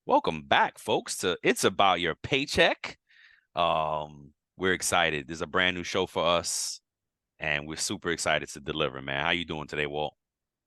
Welcome back, folks, to It's About Your Paycheck. We're excited. There's a brand new show for us, and we're super excited to deliver, man. How you doing today, Walt?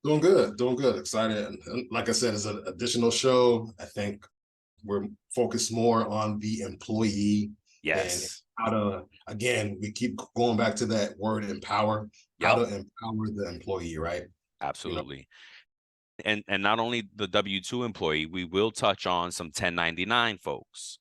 Doing good, excited. And like I said, it's an additional show. I think we're focused more on the employee and Yes. how to, again, we keep going back to that word empower, how Yep. to empower the employee, right? You know, Absolutely. And not only the W-2 employee, we will touch on some 1099 folks.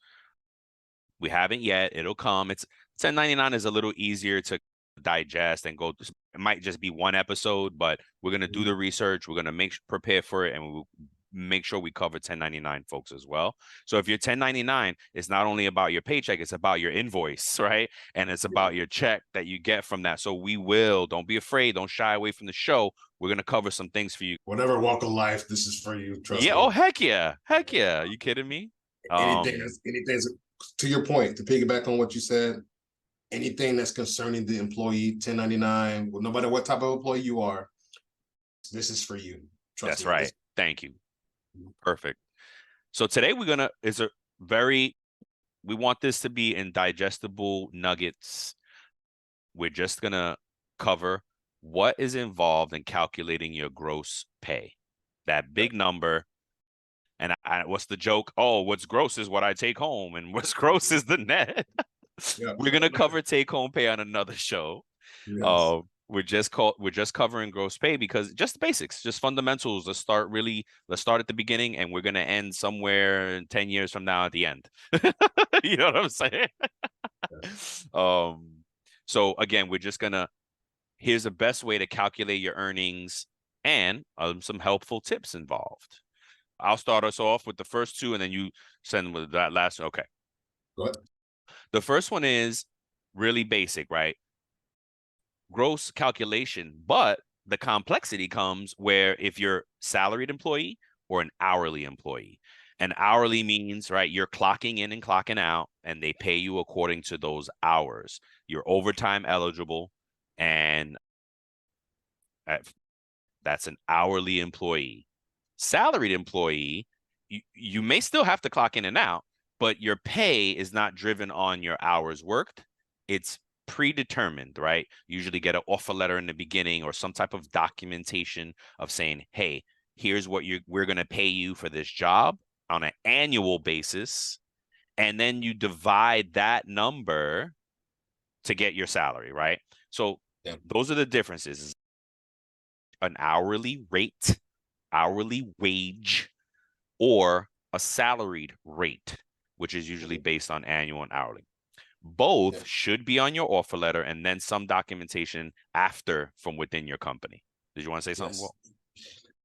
We haven't yet. It'll come. It's 1099 is a little easier to digest and go. It might just be one episode, but we're gonna do the research. We're gonna prepare for it, and we'll make sure we cover 1099 folks as well. So if you're 1099, it's not only about your paycheck, it's about your invoice, right? And it's yeah, about your check that you get from that. So we will, don't be afraid, don't shy away from the show. We're gonna cover some things for you. whatever walk of life, this is for you. Trust Yeah, oh me. heck yeah. Heck yeah. You kidding me? Anything to your point, to piggyback on what you said, anything that's concerning the employee, 1099, well, no matter what type of employee you are, this is for you. Trust That's me. right. Thank you. Perfect. So today we want this to be in digestible nuggets. We're just gonna cover what is involved in calculating your gross pay. That big number. And what's the joke? Oh, what's gross is what I take home, and what's gross is the net. Yeah. We're gonna cover take home pay on another show. Yes. We're just covering gross pay because just the basics, just fundamentals. Let's start at the beginning, and we're gonna end somewhere 10 years from now at the end. You know what I'm saying? Um, so again, we're just gonna here's the best way to calculate your earnings and some helpful tips involved. I'll start us off with the first two, and then you send with that last. Okay. Go ahead. The first one is really basic, right? Gross calculation, but the complexity comes where if you're salaried employee or an hourly employee. An hourly means, right, you're clocking in and clocking out, and they pay you according to those hours. You're overtime eligible, and that's an hourly employee. Salaried employee, you may still have to clock in and out, but your pay is not driven on your hours worked. It's predetermined, right? Usually get an offer letter in the beginning or some type of documentation of saying, hey, here's what we're going to pay you for this job on an annual basis. And then you divide that number to get your salary, right? So Yeah. those are the differences. An hourly rate, hourly wage, or a salaried rate, which is usually based on annual and hourly. Yeah. Both should be on your offer letter and then some documentation after from within your company. Did you want to say something? Yes.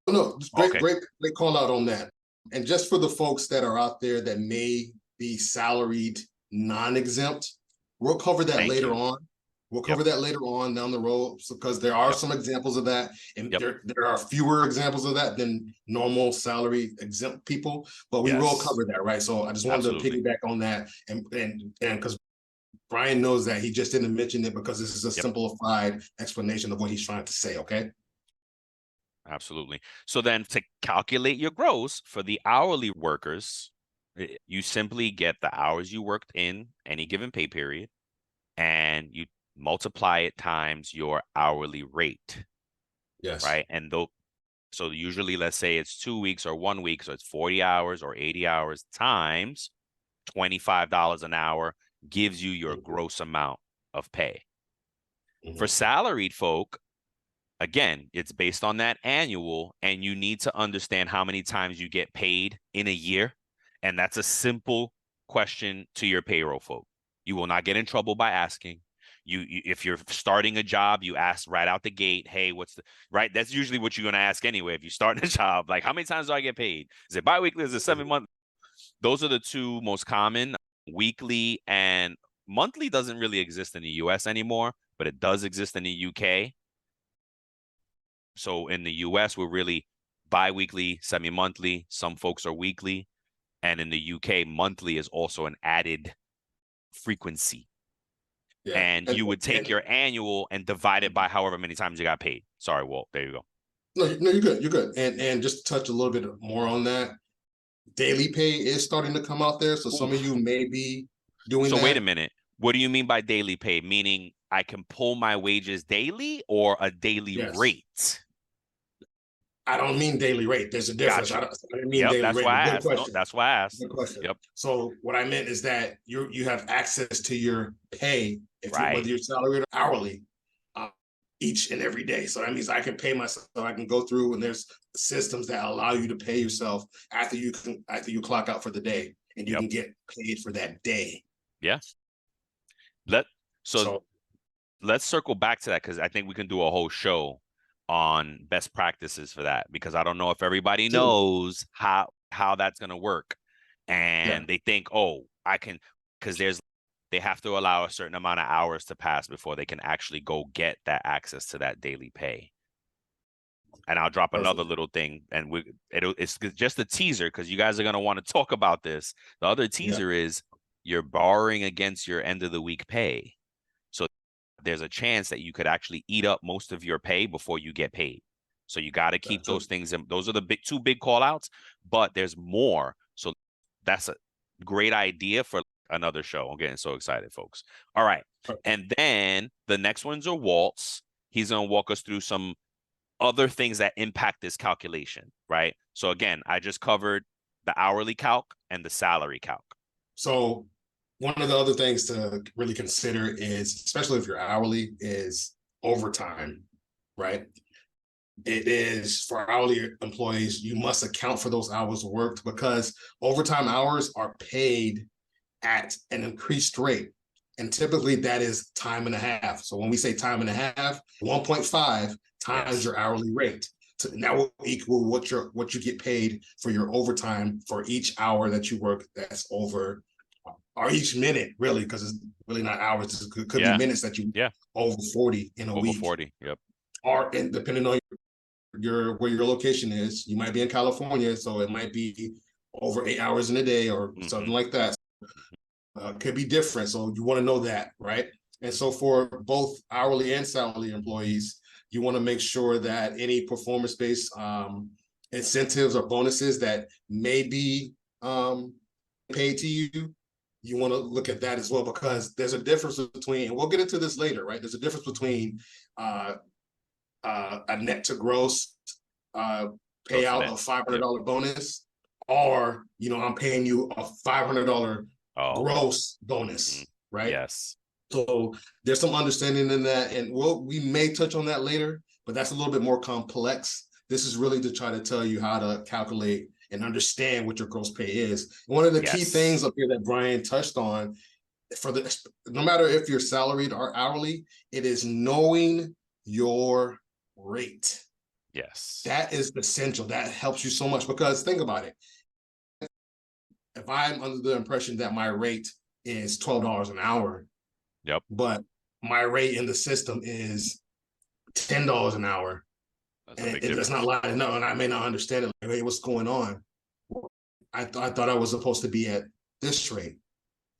Well, No, okay. great call out on that. And just for the folks that are out there that may be salaried, non-exempt, we'll cover that Thank later you. on. We'll Yep. cover that later on down the road because there are Yep. some examples of that, and Yep. there are fewer examples of that than normal salary exempt people. But we will Yes. cover that, right? So I just wanted to Absolutely. piggyback on that, and because Brian knows that he just didn't mention it because this is a Yep. simplified explanation of what he's trying to say. Okay. Absolutely. So then to calculate your gross for the hourly workers, you simply get the hours you worked in any given pay period and you multiply it times your hourly rate, Yes. right? So usually let's say it's 2 weeks or 1 week, so it's 40 hours or 80 hours times $25 an hour gives you your gross amount of pay. For Mhm. salaried folk, again, it's based on that annual, and you need to understand how many times you get paid in a year. And that's a simple question to your payroll folk. You will not get in trouble by asking. If you're starting a job, you ask right out the gate, hey, what's the right? That's usually what you're gonna ask anyway. If you start a job, like how many times do I get paid? Is it biweekly? Is it 7 month? Those are the two most common. Weekly and monthly doesn't really exist in the US anymore, but it does exist in the UK. So in the US, we're really bi-weekly, semi-monthly. Some folks are weekly. And in the UK, monthly is also an added frequency. Yeah. And you would take your annual and divide it by however many times you got paid. Sorry, Walt. There you go. No, you're good. You're good. And just to touch a little bit more on that. daily pay is starting to come out there. So some of Oof. you may be doing So wait a that. minute. What do you mean by daily pay? Meaning I can pull my wages daily or a daily Yes. rate? I don't mean daily rate. There's a difference. Got you. I didn't mean Yep, daily that's rate, why but I good asked. No, question. that's why I asked. Good question. Yep. So what I meant is that you have access to your pay if you Right. whether you're salaried or hourly uh, each and every day. So that means I can pay myself. I can go through and there's systems that allow you to pay yourself after you clock out for the day, and you Yep. can get paid for that day. Yeah. Let so So let's circle back to that because I think we can do a whole show on best practices for that because I don't know if everybody true. knows how that's going to work, Yeah. and they think, oh, I can, because they have to allow a certain amount of hours to pass before they can actually go get that access to that daily pay. And I'll drop another Perfect. little thing, and it's just a teaser because you guys are going to want to talk about this. The other Yeah. teaser is you're borrowing against your end of the week pay. So there's a chance that you could actually eat up most of your pay before you get paid. So you got to keep That's those true. things in. Those are the two big call outs, but there's more. So that's a great idea for another show. I'm getting so excited, folks. All right. Perfect. And then the next ones are Walt's. He's going to walk us through some other things that impact this calculation, right? So again, I just covered the hourly calc and the salary calc. So one of the other things to really consider is, especially if you're hourly, is overtime, right? It is for hourly employees, you must account for those hours worked because overtime hours are paid at an increased rate. And typically that is time and a half. So when we say time and a half, 1.5 times Yes. your hourly rate. And that will equal what you get paid for your overtime for each hour that you work that's over, or each minute, really, because it's really not hours. It could be Yeah. minutes that you Yeah. over 40 in a Over week. 40. Yep. Or and depending on where your location is, you might be in California, so it might be over 8 hours in a day or something Mm-hmm. like that. Could be different. So you want to know that, right? And so for both hourly and salary employees, you want to make sure that any performance-based incentives or bonuses that may be paid to you, you want to look at that as well, because there's a difference between, and we'll get into this later, right? There's a difference between a net to gross Gross to payout net. of $500 Yep. bonus, or I'm paying you a $500 Oh. gross Mm-hmm. bonus, right? Yes. So there's some understanding in that, and we may touch on that later, but that's a little bit more complex. This is really to try to tell you how to calculate and understand what your gross pay is. One of the key things Yes. up here that Brian touched on, no matter if you're salaried or hourly, it is knowing your rate. Yes. That is essential. That helps you so much, because think about it. If I'm under the impression that my rate is $12 an hour, Yep. but my rate in the system is $10 an hour, That's a and big it's not difference. lining up, and I may not understand it. Like, hey, what's going on? I thought I was supposed to be at this rate.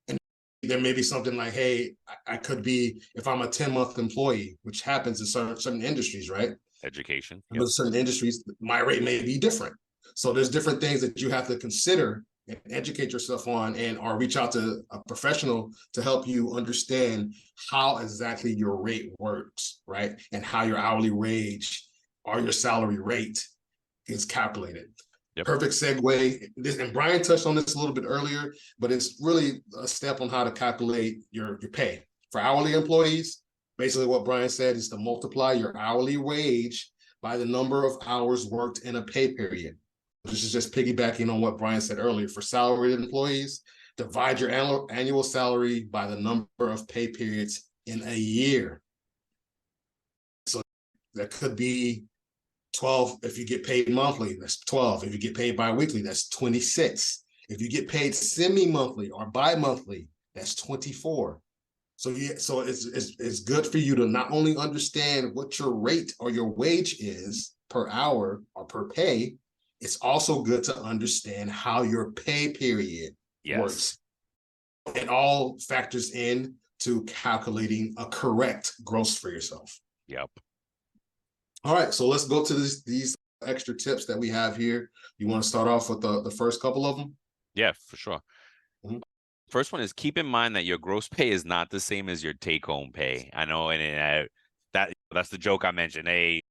And there may be something like, hey, I could be, if I'm a 10-month employee, which happens in certain industries, right? Education. Yep. In certain industries, my rate may be different. So there's different things that you have to consider and educate yourself on, and or reach out to a professional to help you understand how exactly your rate works, right? And how your hourly wage or your salary rate is calculated. Yep. Perfect segue. And Brian touched on this a little bit earlier, but it's really a step on how to calculate your pay. For hourly employees, basically what Brian said is to multiply your hourly wage by the number of hours worked in a pay period. This is just piggybacking on what Brian said earlier. For salaried employees, divide your annual salary by the number of pay periods in a year. So that could be 12 if you get paid monthly, that's 12. If you get paid bi-weekly, that's 26. If you get paid semi-monthly or bi-monthly, that's 24. So it's good for you to not only understand what your rate or your wage is per hour or per pay, it's also good to understand how your pay period Yes. works. It all factors in to calculating a correct gross for yourself. Yep. All right, so let's go to these extra tips that we have here. You want to start off with the first couple of them? Yeah, for sure. Mhm. First one is keep in mind that your gross pay is not the same as your take-home pay. I know, and that's the joke I mentioned. Hey,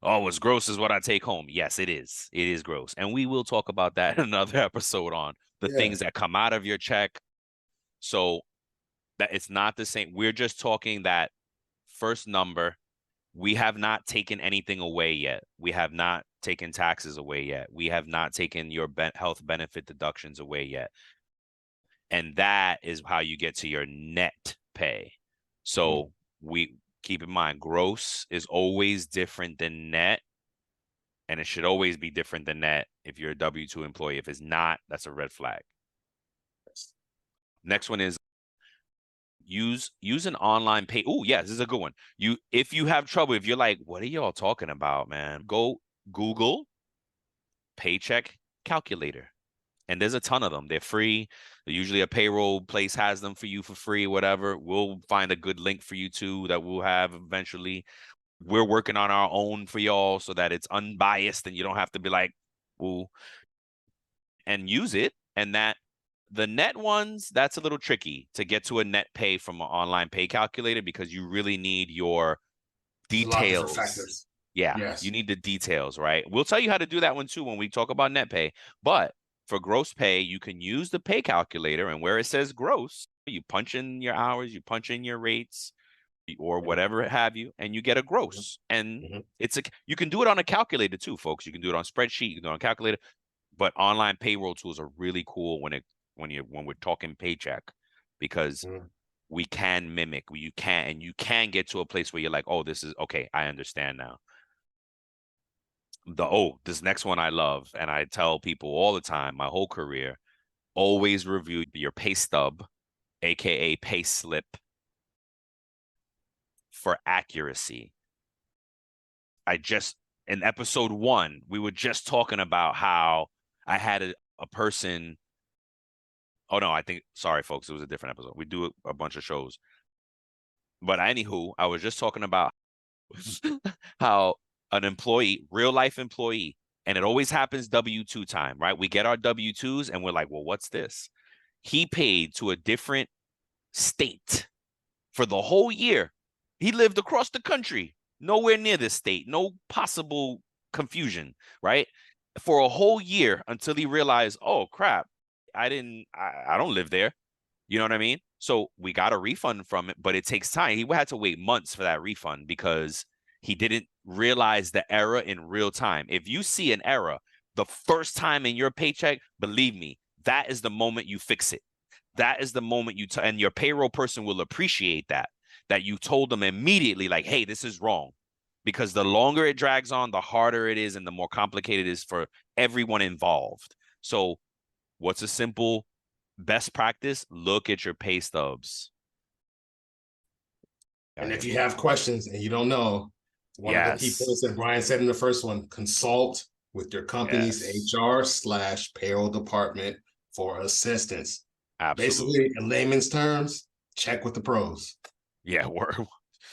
oh, what's gross is what I take home. Yes, it is. It is gross, and we will talk about that in another episode on the Yeah. things that come out of your check. So that it's not the same. We're just talking that first number. We have not taken anything away yet. We have not taken taxes away yet. We have not taken your health benefit deductions away yet. And that is how you get to your net pay. So we keep in mind, gross is always different than net, and it should always be different than net if you're a W-2 employee. If it's not, that's a red flag. Next one is use an online pay. Oh, yeah, this is a good one. If you have trouble, if you're like, what are y'all talking about, man? Go Google paycheck calculator. And there's a ton of them. They're free. Usually a payroll place has them for you for free, whatever. We'll find a good link for you too that we'll have eventually. We're working on our own for y'all so that it's unbiased and you don't have to be like, ooh, and use it. And that the net ones, that's a little tricky to get to a net pay from an online pay calculator because you really need your There's a lot of different details. factors. Yeah, you Yes. need the details, right? We'll tell you how to do that one too when we talk about net pay. But for gross pay, you can use the pay calculator, and where it says gross, you punch in your hours, you punch in your rates, or whatever have you, and you get a gross. And Mhm. you can do it on a calculator too, folks. You can do it on spreadsheet, you can do it on a calculator, but online payroll tools are really cool when we're talking paycheck because Mhm. we can mimic, you can get to a place where you're like, oh, this is okay, I understand now. This next one I love, and I tell people all the time, my whole career, always review your pay stub, aka pay slip, for accuracy. In episode 1, we were just talking about how I had a person. Oh no, sorry folks, it was a different episode. We do a bunch of shows. But anywho, I was just talking about how an employee, real life employee, and it always happens W-2 time, right? We get our W-2s and we're like, well, what's this? He paid to a different state for the whole year. He lived across the country, nowhere near this state, no possible confusion, right? For a whole year until he realized, oh crap, I don't live there. You know what I mean? So we got a refund from it, but it takes time. He had to wait months for that refund because he didn't realize the error in real time. If you see an error the first time in your paycheck, believe me, that is the moment you fix it. That is the moment and your payroll person will appreciate that you told them immediately, like, hey, this is wrong. Because the longer it drags on, the harder it is and the more complicated it is for everyone involved. So what's a simple best practice? Look at your pay stubs. And if you have questions and you don't know, one of the key Yes. points that Brian said in the first one, consult with your company's Yes. HR/payroll department for assistance. Absolutely. Basically, in layman's terms, check with the pros. Yeah.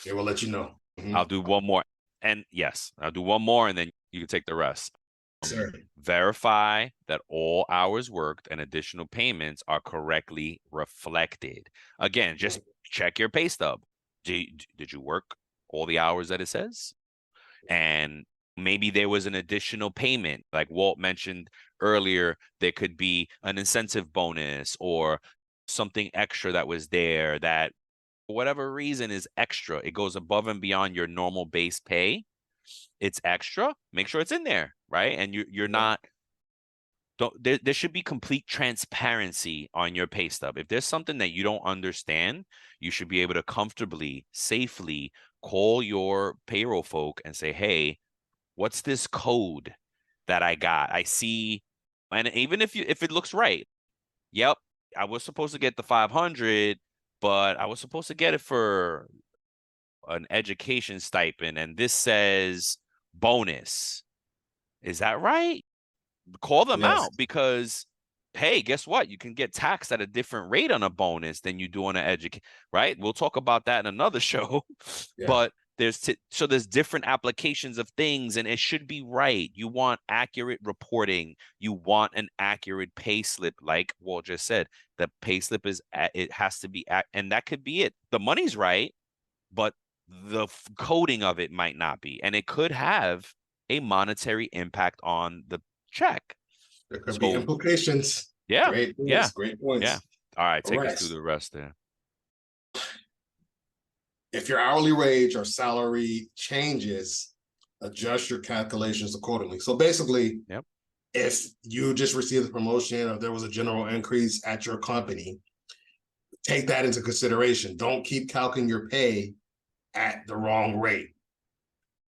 They will let you know. I'll do one more. And yes, I'll do one more and then you can take the rest. Sir. Verify that all hours worked and additional payments are correctly reflected. Again, just check your pay stub. Did you work all the hours that it says? And maybe there was an additional payment. Like Walt mentioned earlier, there could be an incentive bonus or something extra that was there that, for whatever reason, is extra. It goes above and beyond your normal base pay. It's extra. Make sure it's in there, right? And you're not. There should be complete transparency on your pay stub. If there's something that you don't understand, you should be able to comfortably, safely call your payroll folk and say, hey, what's this code that I got? I see, and even if it looks right, yep, I was supposed to get the 500, but I was supposed to get it for an education stipend, and this says bonus. Is that right? Call them Yes. out because, hey, guess what? You can get taxed at a different rate on a bonus than you do on an education, right? We'll talk about that in another show. Yeah. But So there's different applications of things, and it should be right. You want accurate reporting. You want an accurate pay slip, like Walt just said. The pay slip it has to be, and that could be it. The money's right, but the coding of it might not be, and it could have a monetary impact on the check. There could be So implications. yeah, Great yeah, points. Great yeah. points. All right, All take us right. through the rest there. If your hourly wage or salary changes, adjust your calculations accordingly. So basically, Yep. if you just received a promotion or there was a general increase at your company, take that into consideration. Don't keep calculating your pay at the wrong rate.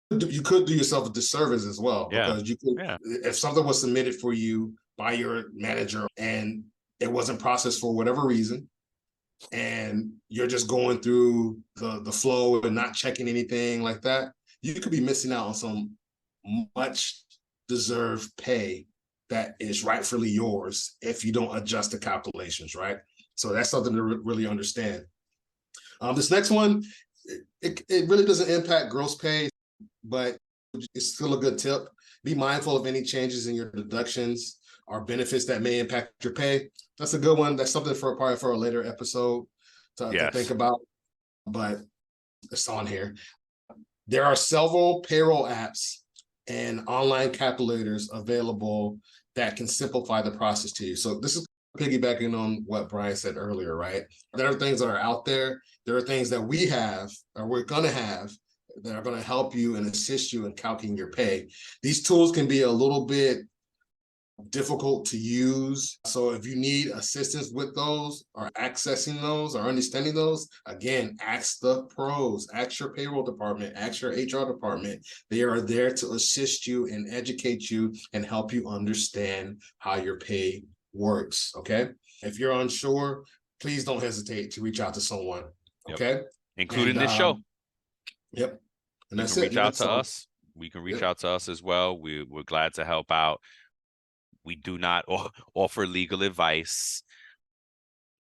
You could do yourself a disservice as well, Yeah. because you could, Yeah. if something was submitted for you by your manager and it wasn't processed for whatever reason, and you're just going through the flow and not checking anything like that, you could be missing out on some much deserved pay that is rightfully yours if you don't adjust the calculations, right? So that's something to really understand. This next one, it really doesn't impact gross pay, but it's still a good tip. Be mindful of any changes in your deductions or benefits that may impact your pay. That's a good one. That's something for probably for a later episode to think about, but it's on here. There are several payroll apps and online calculators available that can simplify the process to you. So this is piggybacking on what Brian said earlier, right? There are things that are out there. There are things that we have or we're going to have that are going to help you and assist you in calculating your pay. These tools can be a little bit difficult to use. So if you need assistance with those or accessing those or understanding those, again, ask the pros, ask your payroll department, ask your HR department. They are there to assist you and educate you and help you understand how your pay works. Okay. If you're unsure, please don't hesitate to reach out to someone. Okay. Yep. Including this show. Yep. And You that's can it, reach man. out to us. We can reach out to us as well. We're glad to help out. We do not offer legal advice.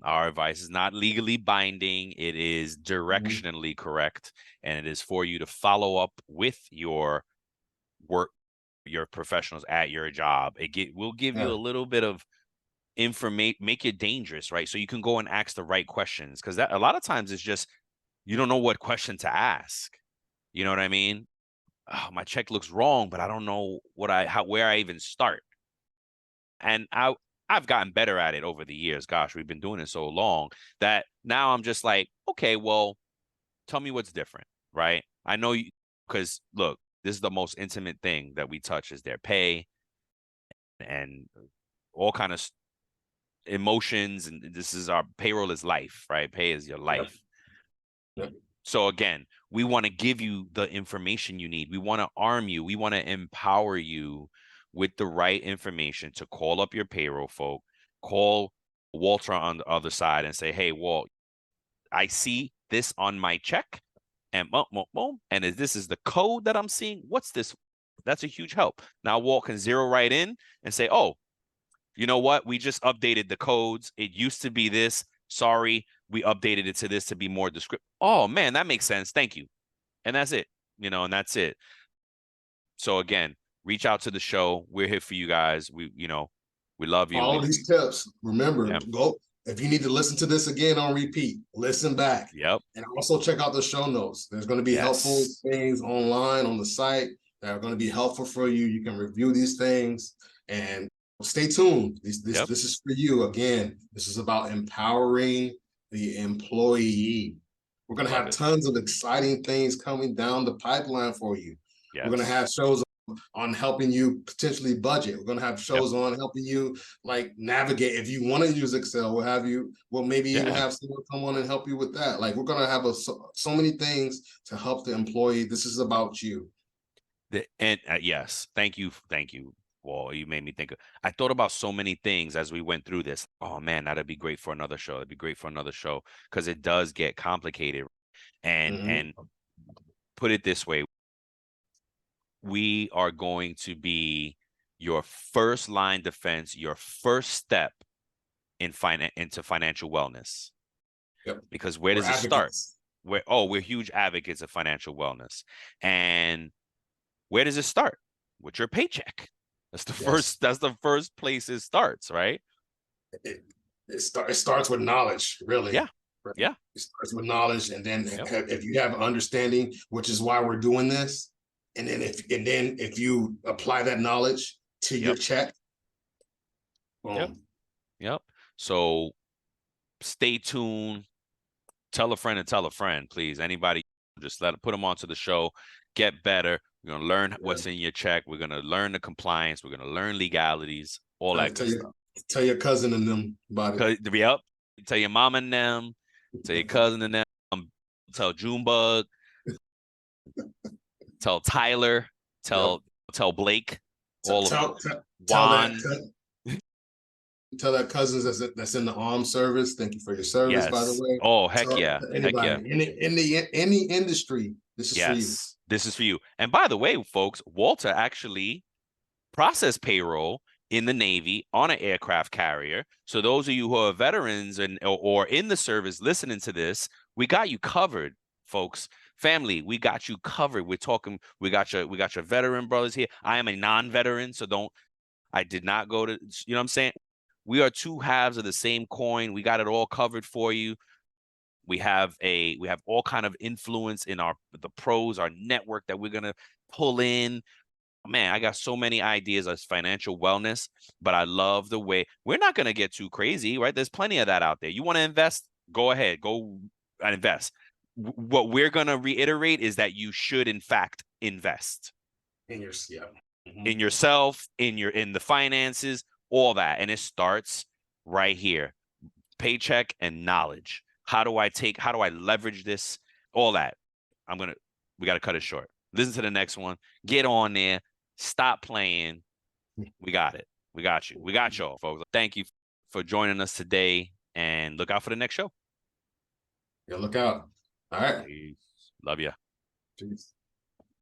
Our advice is not legally binding. It is directionally correct, and it is for you to follow up with your work, your professionals at your job. We'll give you a little bit of information, make it dangerous, right? So you can go and ask the right questions, because that a lot of times it's just you don't know what question to ask. You know what I mean? Oh, my check looks wrong, but I don't know where I even start. And I've gotten better at it over the years. Gosh, we've been doing it so long that now I'm just like, okay, well, tell me what's different, right? I know you, because look, this is the most intimate thing that we touch is their pay and all kind of emotions. And this is our payroll is life, right? Pay is your life. Yep. So again, we want to give you the information you need. We want to arm you. We want to empower you with the right information to call up your payroll folk, call Walter on the other side and say, hey, Walt, I see this on my check and boom, boom, boom. And this is the code that I'm seeing. What's this? That's a huge help. Now Walt can zero right in and say, oh, you know what? We just updated the codes. It used to be this. Sorry, we updated it to this to be more descriptive. Oh man, that makes sense. Thank you. And that's it. And that's it. So again, reach out to the show. We're here for you guys. We love you. All these tips. Remember, yeah. go if you need to listen to this again on repeat, listen back. Yep. And also check out the show notes. There's going to be helpful things online on the site that are going to be helpful for you. You can review these things and stay tuned. This is for you. Again, this is about empowering the employee. We're going to have tons of exciting things coming down the pipeline for you. We're going to have shows on helping you potentially budget. We're going to have shows on helping you like navigate. If you want to use Excel, we'll have you, maybe even have someone come on and help you with that. Like we're going to have so many things to help the employee. This is about you. Yes, thank you. Well, you made me think. I thought about so many things as we went through this. Oh man, that'd be great for another show. It'd be great for another show because it does get complicated. And put it this way, we are going to be your first line defense, your first step into financial wellness. Yep. Because where does it start? we're huge advocates of financial wellness. And where does it start? With your paycheck. Yes. That's the first place it starts, right? It starts with knowledge, really. Yeah. Right? Yeah. It starts with knowledge, and then Yep. if you have understanding, which is why we're doing this, and then if you apply that knowledge to your Yep. check, Yep. boom. Yep. So stay tuned. Tell a friend and tell a friend, please. Anybody, just put them onto the show. Get better. We're gonna learn Yeah. what's in your check. We're gonna learn the compliance. We're gonna learn legalities, all that good stuff. Tell your cousin and them about it. Yep. Tell your mom and them. Tell your cousin and them. Tell Junebug. Tell Tyler. Yep. Tell Blake. Tell All of them. tell tell, tell that Juan. tell that cousins that's in the armed service. Thank you for your service, by the Yes. way. Oh, heck Tell yeah. Heck yeah. anybody in any industry. This is for you. Yes. This is for you. And by the way, folks, Walter actually process payroll in the Navy on an aircraft carrier. So those of you who are veterans or in the service listening to this, we got you covered, folks. Family, we got you covered. We're talking, we got your veteran brothers here. I am a non-veteran, so I did not go to, you know what I'm saying? We are two halves of the same coin. We got it all covered for you. We have all kind of influence in the pros, our network that we're gonna pull in. Man, I got so many ideas as financial wellness, but I love the way we're not going to get too crazy, right? There's plenty of that out there. You want to invest? Go ahead, go and invest. What we're going to reiterate is that you should, in fact, invest In your yeah. in yourself, in the finances, all that. And it starts right here. Paycheck and knowledge. How do I leverage this? All that. We got to cut it short. Listen to the next one. Get on there. Stop playing. We got it. We got you. We got y'all, folks. Thank you for joining us today, and look out for the next show. Yeah, look out. All right. Peace. Love you. Peace.